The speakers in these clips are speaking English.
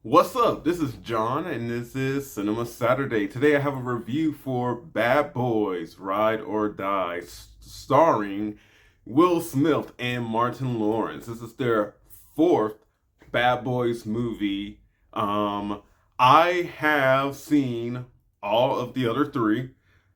What's up? This is John, and this is Cinema Saturday. Today I have a review for Bad Boys Ride or Die, starring Will Smith and Martin Lawrence. This is their fourth Bad Boys movie. Um, I have seen all of the other three.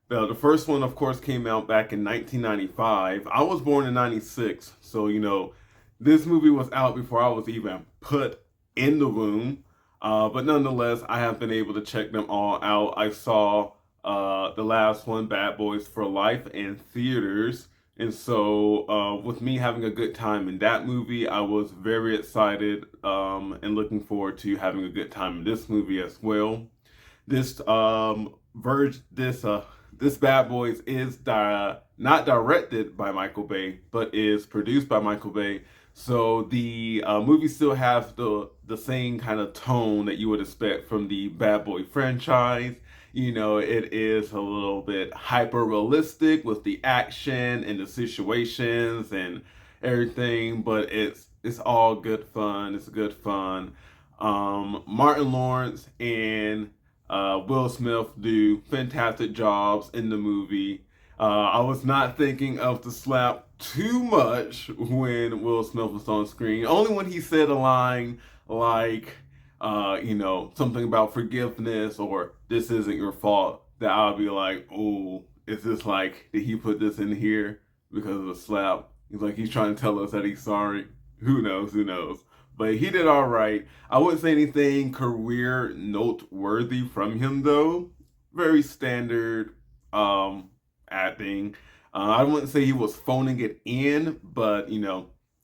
The first one, of course, came out back in 1995. I was born in 96, so this movie was out before I was even put in the womb. But nonetheless, I have been able to check them all out. I saw the last one, Bad Boys for Life, in theaters. And so, with me having a good time in that movie, I was very excited and looking forward to having a good time in this movie as well. This this Bad Boys is not directed by Michael Bay, but is produced by Michael Bay. So the movie still has the same kind of tone that you would expect from the Bad Boy franchise. It is a little bit hyper realistic with the action and the situations and everything, but it's all good fun. It's good fun. Martin Lawrence and Will Smith do fantastic jobs in the movie. I was not thinking of the slap too much when Will Smith was on screen. Only when he said a line like, something about forgiveness or this isn't your fault, that I'll be like, oh, is this like, did he put this in here because of the slap? He's like, he's trying to tell us that he's sorry. Who knows? Who knows? But he did all right. I wouldn't say anything career noteworthy from him though. Very standard acting. I wouldn't say he was phoning it in, but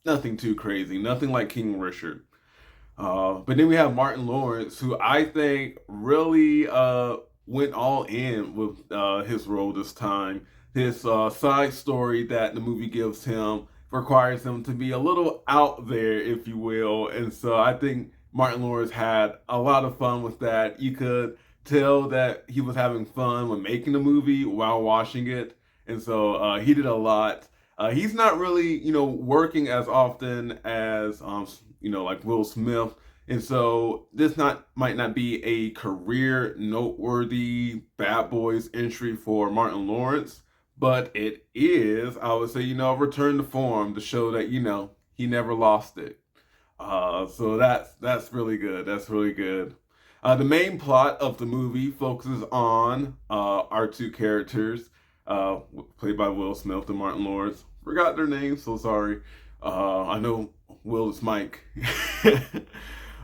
nothing too crazy. Nothing like King Richard. But then we have Martin Lawrence, who I think really went all in with his role this time. His side story that the movie gives him requires him to be a little out there, if you will. And so I think Martin Lawrence had a lot of fun with that. You could tell that he was having fun when making the movie while watching it. And so he did a lot. He's not really, working as often as, like Will Smith. And so this not might not be a career noteworthy Bad Boys entry for Martin Lawrence, but it is, I would say, a return to form to show that, he never lost it. So that's really good. That's really good. The main plot of the movie focuses on our two characters, uh, played by Will Smith and Martin Lawrence. Forgot their names, so sorry. I know Will is Mike.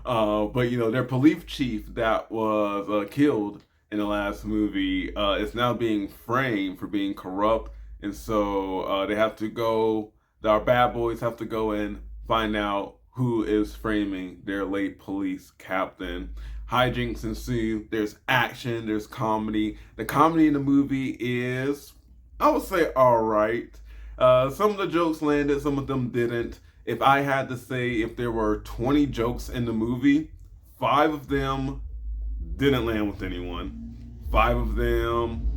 But their police chief that was killed in the last movie is now being framed for being corrupt, and so they have to go. Our bad boys have to go and find out who is framing their late police captain. Hijinks ensue. There's action. There's comedy. The comedy in the movie is, I would say, all right. Some of the jokes landed. Some of them didn't. If I had to say, if there were 20 jokes in the movie, five of them didn't land with anyone. Five of them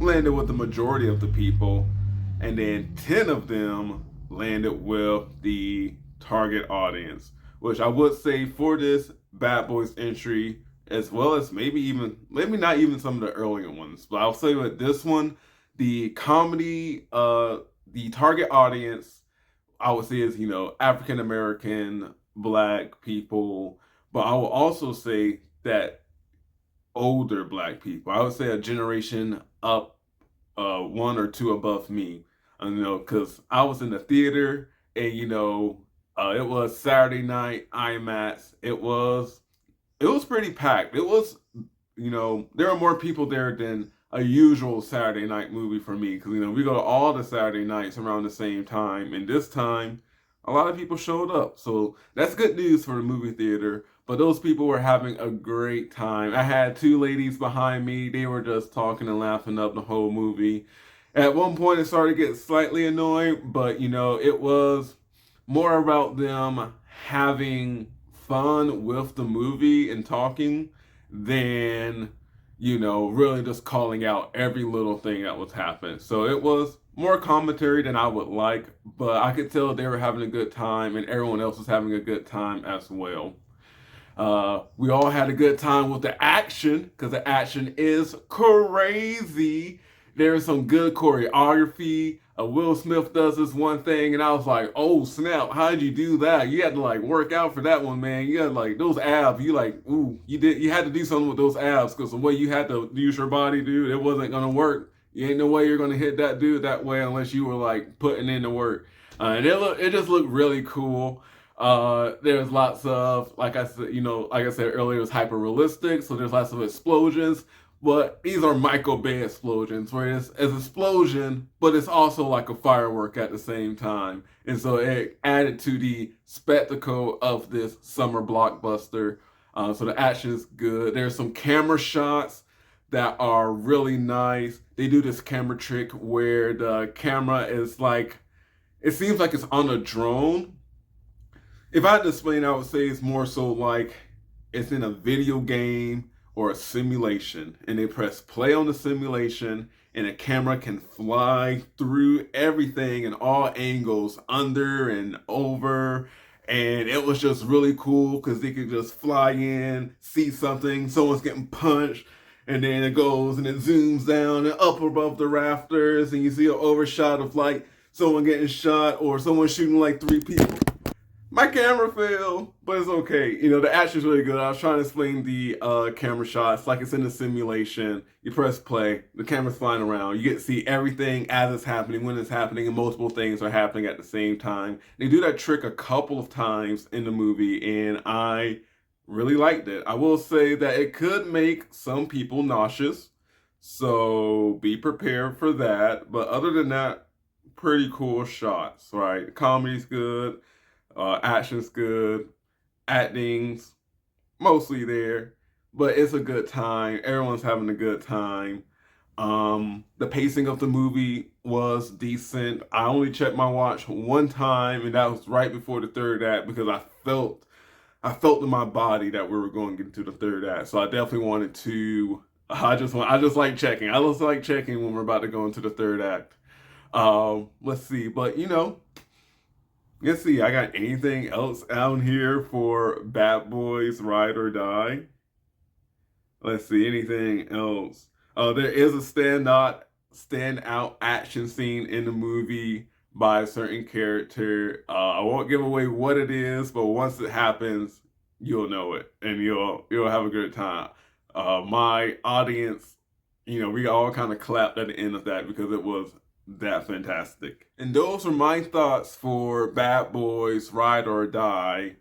landed with the majority of the people, and then 10 of them landed with the target audience, which I would say for this Bad Boys entry, as well as maybe not even some of the earlier ones, but I'll say with this one, the comedy, the target audience, I would say is African American, Black people, but I will also say that older Black people. I would say a generation up, one or two above me. Because I was in the theater, and it was Saturday night IMAX. It was pretty packed. It was, there were more people there than a usual Saturday night movie for me, because we go to all the Saturday nights around the same time, and this time a lot of people showed up, so that's good news for the movie theater. But those people were having a great time. I had two ladies behind me. They were just talking and laughing up the whole movie. At one point it started to get slightly annoying, but it was more about them having fun with the movie and talking than really just calling out every little thing that was happening. So it was more commentary than I would like, but I could tell they were having a good time and everyone else was having a good time as well. We all had a good time with the action because the action is crazy. There's some good choreography. Will Smith does this one thing, and I was like, "Oh snap! How did you do that? You had to like work out for that one, man. You had like those abs. You like, ooh, you did. You had to do something with those abs because the way you had to use your body, dude, it wasn't gonna work. You ain't no way you're gonna hit that dude that way unless you were like putting in the work. And it just looked really cool. There's lots of, like I said, like I said earlier, it was hyper realistic, so there's lots of explosions. But these are Michael Bay explosions, where it's an explosion, but it's also like a firework at the same time. And so it added to the spectacle of this summer blockbuster. So the action is good. There's some camera shots that are really nice. They do this camera trick where the camera is like, it seems like it's on a drone. If I had to explain, I would say it's more so like it's in a video game or a simulation, and they press play on the simulation, and a camera can fly through everything in all angles, under and over. And it was just really cool because they could just fly in, see something, someone's getting punched, and then it goes and it zooms down and up above the rafters, and you see an overshot of like someone getting shot or someone shooting like 3 people. My camera fell, but it's okay. The action's really good. I was trying to explain the camera shots like it's in the simulation. You press play, the camera's flying around. You get to see everything as it's happening, when it's happening, and multiple things are happening at the same time. They do that trick a couple of times in the movie, and I really liked it. I will say that it could make some people nauseous, so be prepared for that. But other than that, pretty cool shots, right? The comedy's good. Action's good, acting's mostly there, but it's a good time. Everyone's having a good time. The pacing of the movie was decent. I only checked my watch one time, and that was right before the third act because I felt in my body that we were going into the third act. So I definitely wanted to. I just like checking. I just like checking when we're about to go into the third act. Let's see, but let's see, I got anything else out here for Bad Boys Ride or Die? Let's see, anything else? There is a standout action scene in the movie by a certain character. I won't give away what it is, but once it happens, you'll know it and you'll have a good time. My audience, we all kind of clapped at the end of that because it was that fantastic. And those are my thoughts for Bad Boys Ride or Die.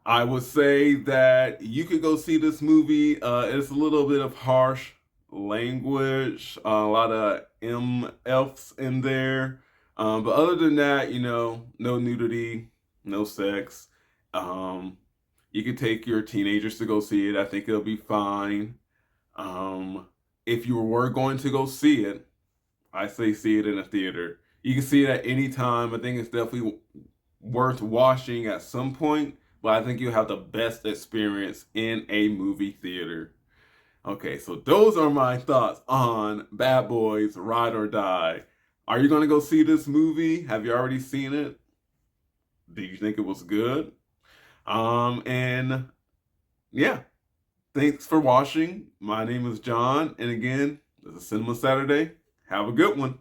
I would say that you could go see this movie. It's a little bit of harsh language, a lot of MFs in there. But other than that, no nudity, no sex. You could take your teenagers to go see it. I think it'll be fine. If you were going to go see it, I say see it in a theater. You can see it at any time. I think it's definitely worth watching at some point, but I think you'll have the best experience in a movie theater. Okay, so those are my thoughts on Bad Boys Ride or Die. Are you going to go see this movie? Have you already seen it? Did you think it was good? And yeah, thanks for watching. My name is John, and again, this is Cinema Saturday. Have a good one.